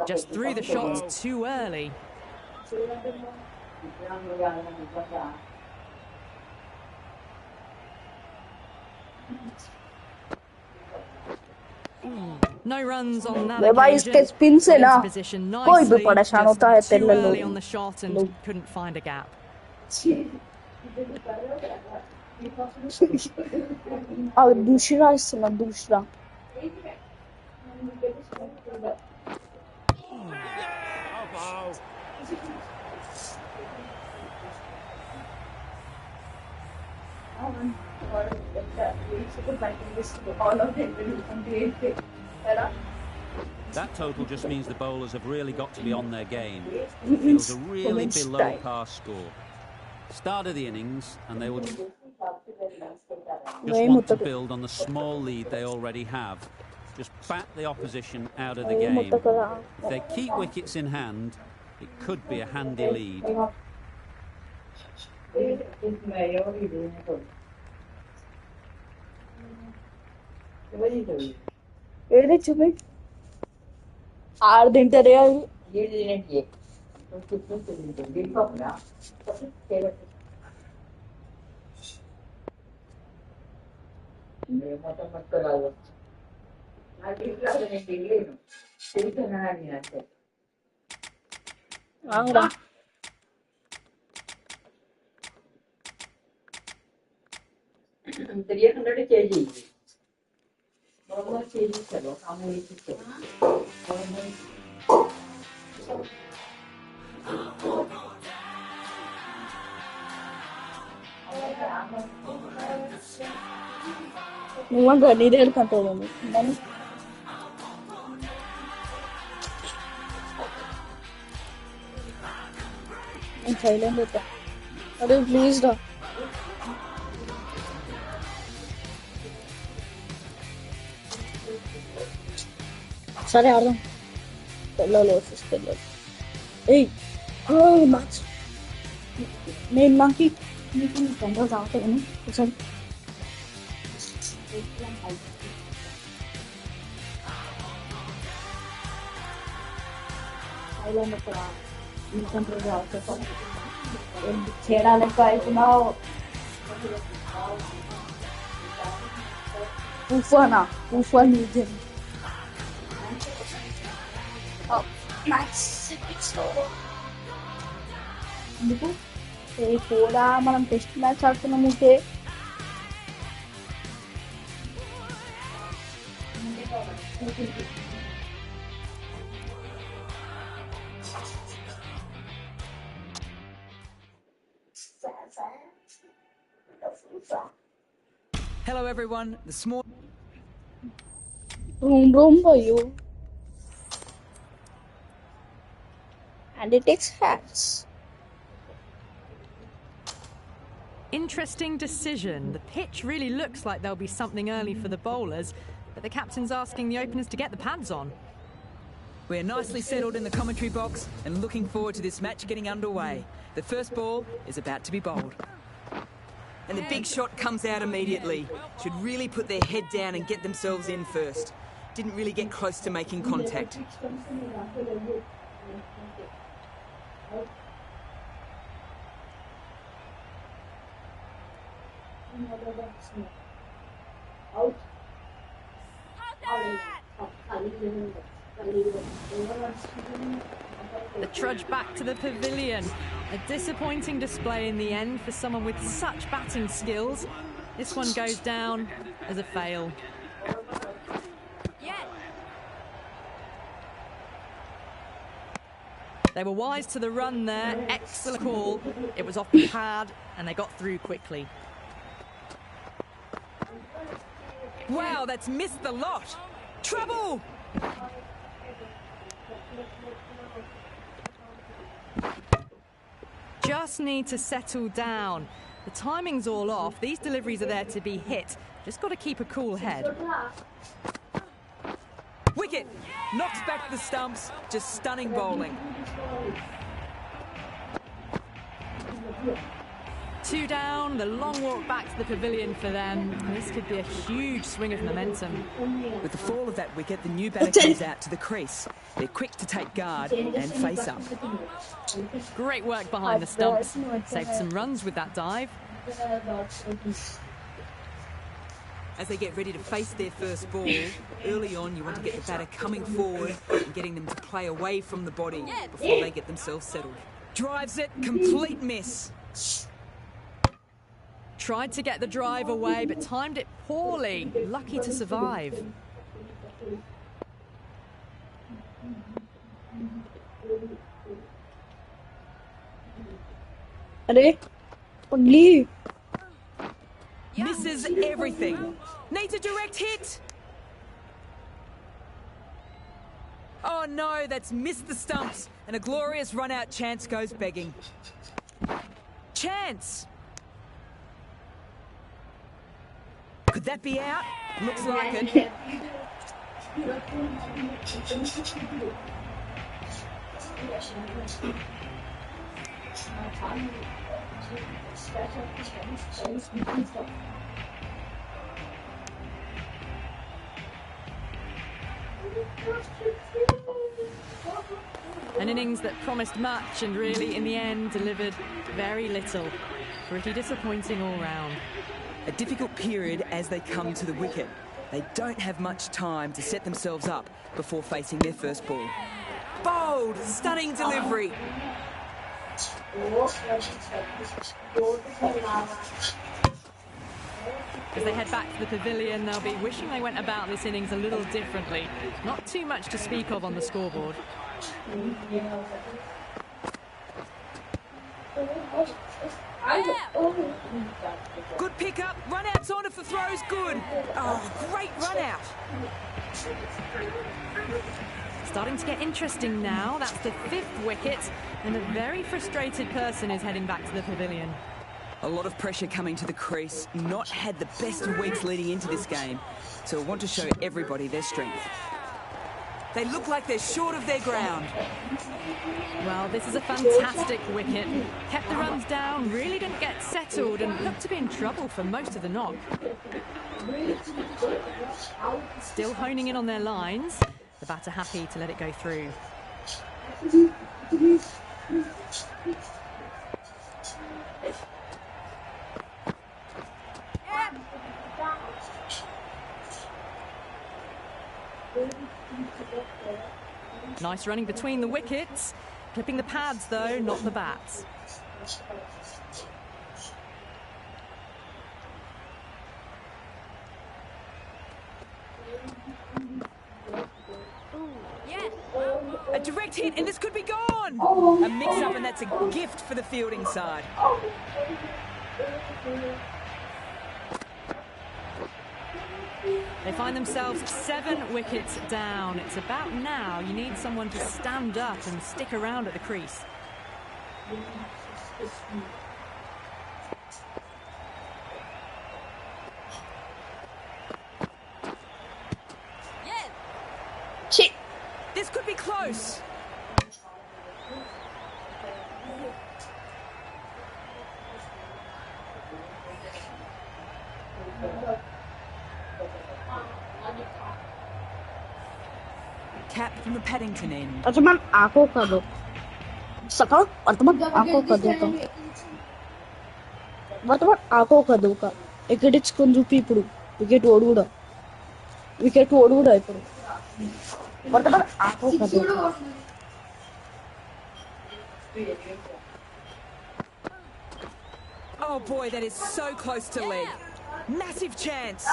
just threw the shots too early. No runs on that occasion. Position nicely, just too early on the shot and couldn't find a gap. दूसरा इस्तेमाल दूसरा That total just means the bowlers have really got to be on their game. It feels a really below par score. Start of the innings, and they will just want to build on the small lead they already have. Just bat the opposition out of the game. If they keep wickets in hand, it could be a handy lead. Ahora. 300 kg. Normal kg चलो हम लेके चलो No wonder needed control me. Then I'm silent with that. Are you pleased? Sorry, Arden. Hello, sister. Hey, oh, Max. Name monkey. You can send us out again. Sorry. Island of you can put it out. Chera like I now. Ufa region. Oh, nice. Look, hey, Koda, man, test match after the movie. Hello, everyone. The small. Room for you. And it takes hats. Interesting decision. The pitch really looks like there'll be something early for the bowlers, but the captain's asking the openers to get the pads on. We're nicely settled in the commentary box and looking forward to this match getting underway. The first ball is about to be bowled. And the big shot comes out immediately. Should really put their head down and get themselves in first. Didn't really get close to making contact. The trudge back to the pavilion. A disappointing display in the end for someone with such batting skills. This one goes down as a fail. They were wise to the run there. Excellent call. It was off the pad and they got through quickly. Wow, that's missed the lot. Trouble! Just need to settle down. The timing's all off. These deliveries are there to be hit. Just got to keep a cool head. Wicket! Knocks back the stumps. Just stunning bowling. 2 down, the long walk back to the pavilion for them. This could be a huge swing of momentum. With the fall of that wicket, the new batter comes out to the crease. They're quick to take guard and face up. Great work behind the stumps. Saved some runs with that dive. As they get ready to face their first ball, early on you want to get the batter coming forward and getting them to play away from the body before they get themselves settled. Drives it, complete miss. Tried to get the drive away, but timed it poorly. Lucky to survive. Misses everything. Needs a direct hit. Oh no, that's missed the stumps. And a glorious run-out chance goes begging. Chance! Could that be out? Looks like it. An innings that promised much and really, in the end, delivered very little. Pretty disappointing all round. A difficult period as they come to the wicket. They don't have much time to set themselves up before facing their first ball. Bold, stunning delivery. As they head back to the pavilion, they'll be wishing they went about this innings a little differently. Not too much to speak of on the scoreboard. Good pick-up, run-out's on if the throw's good. Oh, great run-out. Starting to get interesting now. That's the 5th wicket, and a very frustrated person is heading back to the pavilion. A lot of pressure coming to the crease. Not had the best of weeks leading into this game, so I want to show everybody their strength. They look like they're short of their ground. Well, this is a fantastic wicket. Kept the runs down, really didn't get settled, and looked to be in trouble for most of the knock. Still honing in on their lines. The batter happy to let it go through. Nice running between the wickets. Clipping the pads, though, not the bats. A direct hit, and this could be gone. A mix-up, and that's a gift for the fielding side. They find themselves 7 wickets down. It's about now you need someone to stand up and stick around at the crease. This could be close. Cap from the Paddington end. वर्तमान आंखों का दो सकाल वर्तमान आंखों का दो का वर्तमान आंखों का दो का विकेट इచ్చుకొని చూపి ఇప్పుడు వికెట్ ఓడుడా ఇప్పుడు वर्तमान आंखों का दो Oh boy, that is so close to leg. Massive chance.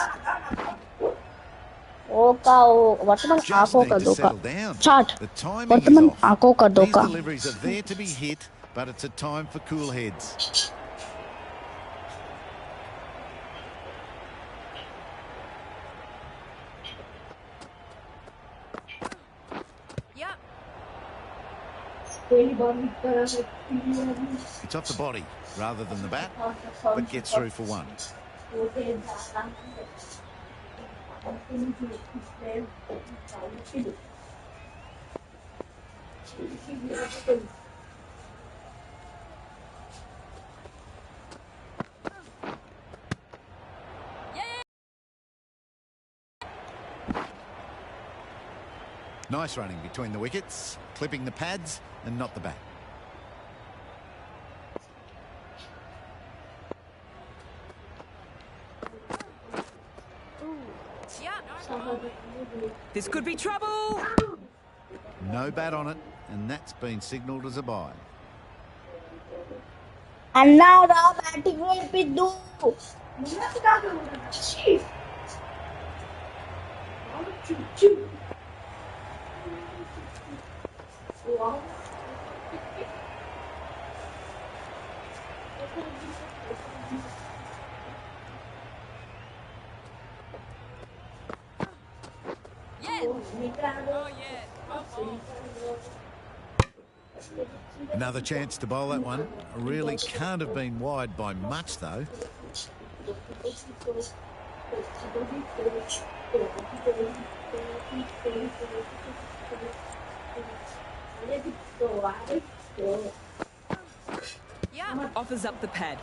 ओका वर्तमान आंखों का दो का चार्ट The timing वर्तमान is off. आंखों का दो These का deliveries are there to be hit, but it's a time for cool heads. It's off the body rather than the bat, but gets through for one. Nice running between the wickets, clipping the pads and not the bat. This could be trouble. No bat on it, and that's been signalled as a bye. and now the batting will be do Another chance to bowl that one. Really can't have been wide by much, though. Offers up the pad.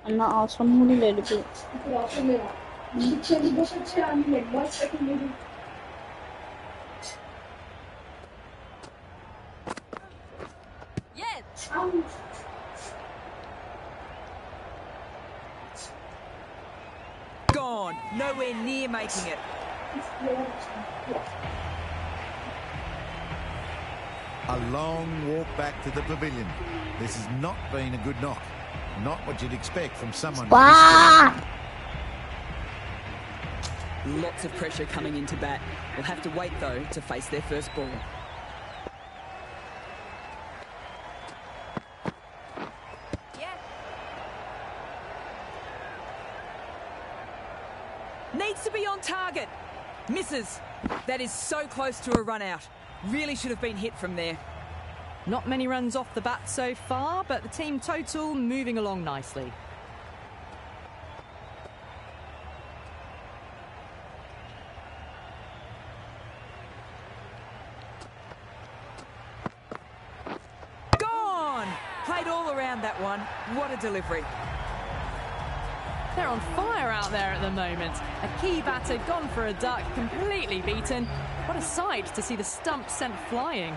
అన్న అవసరం కూడా లేదు ఇప్పుడు. ఇప్పుడు అవసరం లేదా ఇంటికి వెళ్ళిపోతే వచ్చి అన్ని లెగ్ బాల్స్ పెట్టింది. Gone. Nowhere near making it. A long walk back to the pavilion. This has not been a good knock. Not what you'd expect from someone with this skill. Lots of pressure coming into bat. We'll have to wait, though, to face their first ball. Needs to be on target. Misses. That is so close to a run out. Really should have been hit from there. Not many runs off the bat so far, but the team total moving along nicely. Gone! Played all around that one. What a delivery. They're on fire out there at the moment. A key batter gone for a duck, completely beaten. What a sight to see the stump sent flying.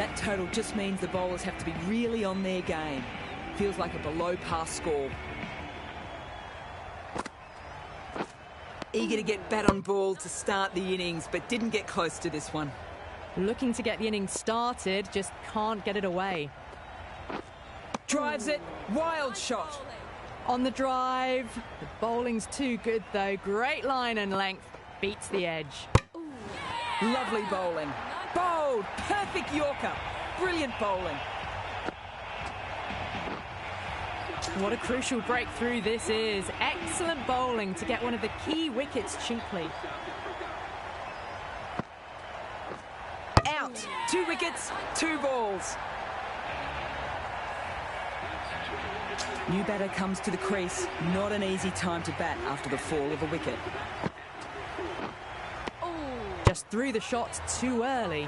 That total just means the bowlers have to be really on their game. Feels like a below-par score. Eager to get bat on ball to start the innings, but didn't get close to this one. Looking to get the innings started, just can't get it away. Drives it, wild shot. On the drive, the bowling's too good though. Great line and length, beats the edge. Lovely bowling. Bowled, perfect Yorker. Brilliant bowling. What a crucial breakthrough this is. Excellent bowling to get one of the key wickets cheaply. Out. 2 wickets, 2 balls. New batter comes to the crease. Not an easy time to bat after the fall of a wicket. Just threw the shot too early.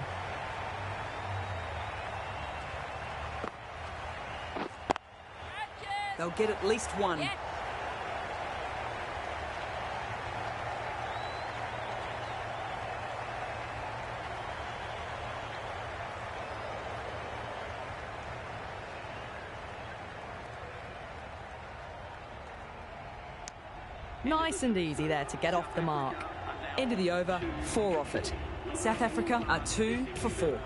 They'll get at least one. Nice and easy there to get off the mark. End of the over, 4 off it. South Africa are 2 for 4.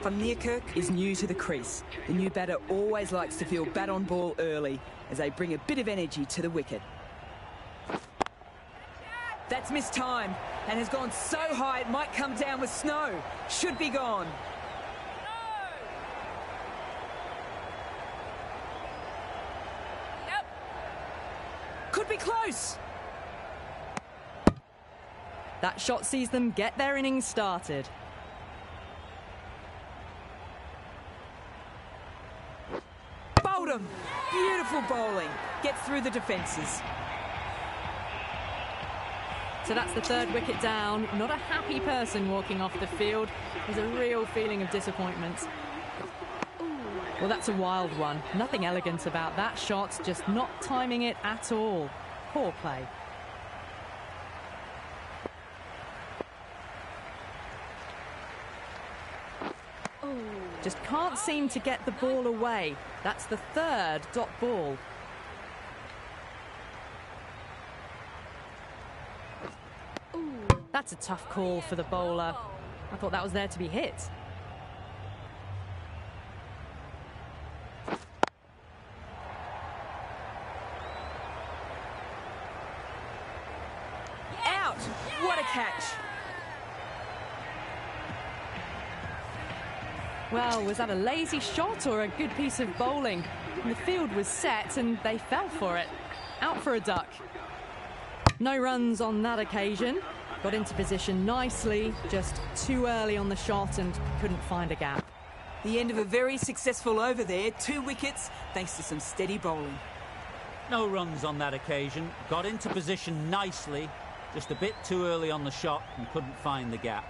Van Niekerk is new to the crease. The new batter always likes to feel bat on ball early as they bring a bit of energy to the wicket. That's mistimed and has gone so high it might come down with snow. Should be gone. Could be close. That shot sees them get their innings started. Bowled him. Beautiful bowling. Gets through the defences. So that's the 3rd wicket down. Not a happy person walking off the field. There's a real feeling of disappointment. Well, that's a wild one. Nothing elegant about that shot, just not timing it at all. Poor play. Just can't seem to get the ball away. That's the 3rd dot ball. That's a tough call for the bowler. I thought that was there to be hit. Out! What a catch! Well, was that a lazy shot or a good piece of bowling? The field was set and they fell for it. Out for a duck. No runs on that occasion. Got into position nicely, just too early on the shot and couldn't find a gap. The end of a very successful over there. 2 wickets thanks to some steady bowling. No runs on that occasion. Got into position nicely. Just a bit too early on the shot and couldn't find the gap.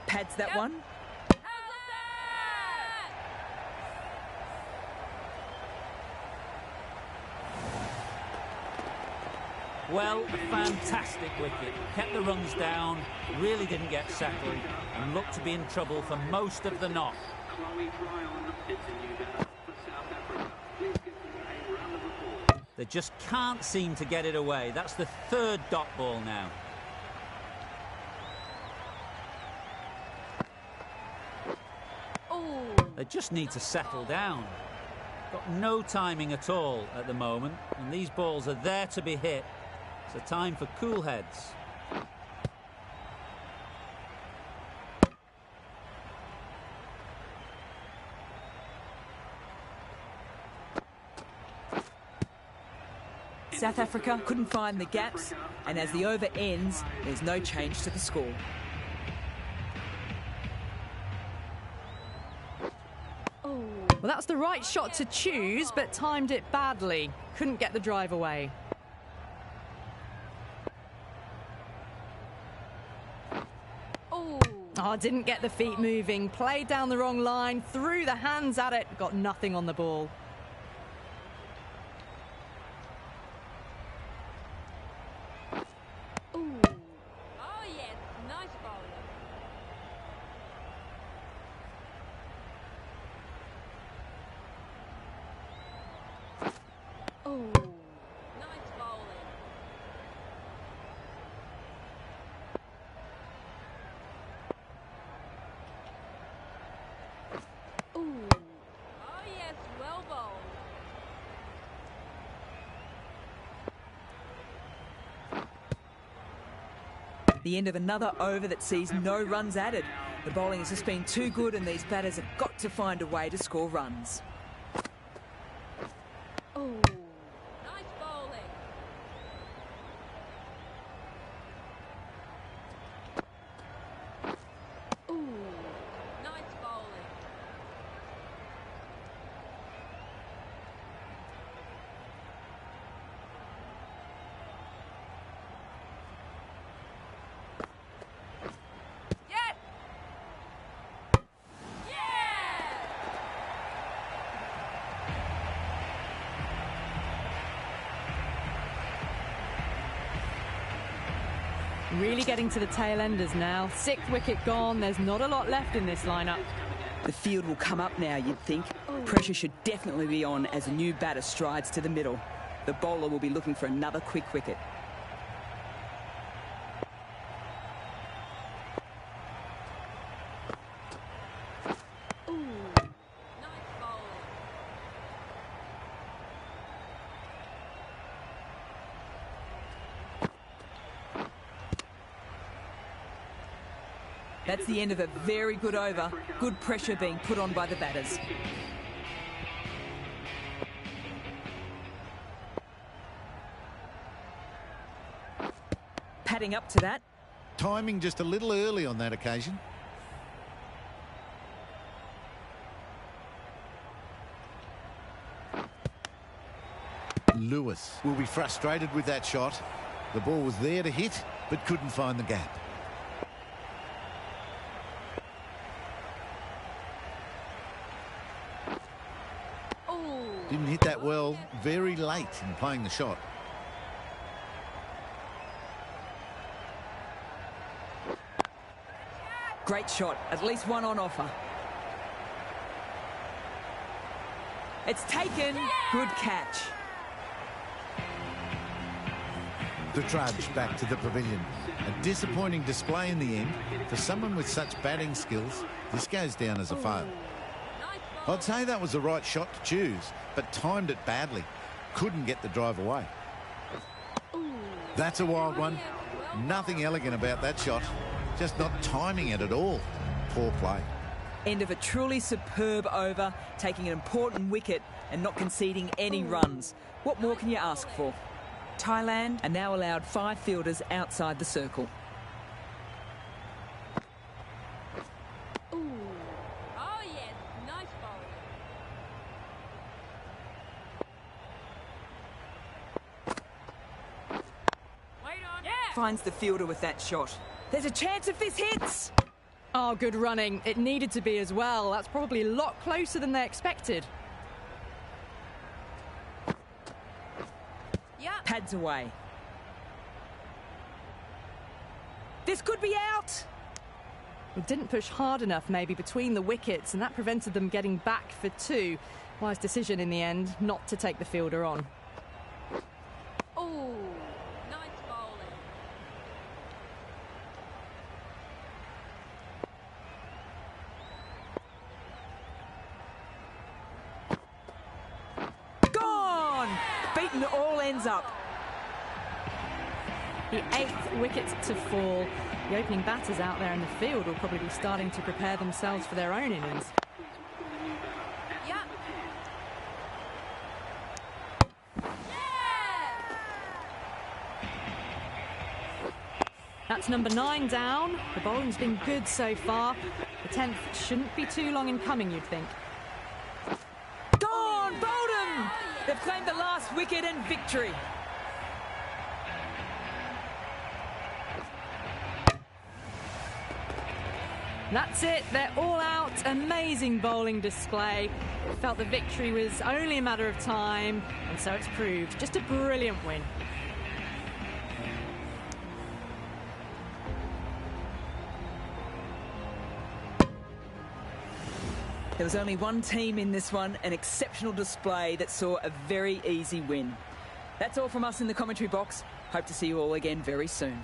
Pads that one. Well, fantastic wicket. Kept the runs down, really didn't get settled, and looked to be in trouble for most of the knock. They just can't seem to get it away. That's the 3rd dot ball now. They just need to settle down. Got no timing at all at the moment, and these balls are there to be hit. So time for cool heads. South Africa couldn't find the gaps, and as the over ends, there's no change to the score. Well, that's the right shot to choose, but timed it badly. Couldn't get the drive away. Oh, didn't get the feet moving. Played down the wrong line, threw the hands at it, got nothing on the ball. The end of another over that sees no runs added. The bowling has just been too good and these batters have got to find a way to score runs. Really getting to the tail enders now. 6th wicket gone. There's not a lot left in this lineup. The field will come up now, you'd think. Pressure should definitely be on as a new batter strides to the middle. The bowler will be looking for another quick wicket. That's the end of a very good over. Good pressure being put on by the batters. Padding up to that. Timing just a little early on that occasion. Lewis will be frustrated with that shot. The ball was there to hit, but couldn't find the gap. Didn't hit that well, very late in playing the shot. Great shot, at least one on offer. It's taken, good catch. The trudge back to the pavilion. A disappointing display in the end. For someone with such batting skills, this goes down as a fail. I'd say that was the right shot to choose, but timed it badly. Couldn't get the drive away. That's a wild one. Nothing elegant about that shot. Just not timing it at all. Poor play. End of a truly superb over, taking an important wicket and not conceding any runs. What more can you ask for? Thailand are now allowed 5 fielders outside the circle. finds the fielder with that shot. There's a chance if this hits. Oh, good running. It needed to be as well. That's probably a lot closer than they expected. Yeah. Pads away. This could be out. It didn't push hard enough maybe between the wickets, and that prevented them getting back for 2. Wise decision in the end not to take the fielder on. Oh, nice bowling. Gone! Beaten all ends up. The 8th wicket to fall. The opening batters out there in the field will probably be starting to prepare themselves for their own innings. Yeah. That's number 9 down. The bowling's been good so far. The 10th shouldn't be too long in coming, you'd think. Gone! Bowled him! They've claimed the last wicket and victory. That's it, they're all out. Amazing bowling display. Felt the victory was only a matter of time, and so it's proved. Just a brilliant win. There was only one team in this one, an exceptional display that saw a very easy win. That's all from us in the commentary box. Hope to see you all again very soon.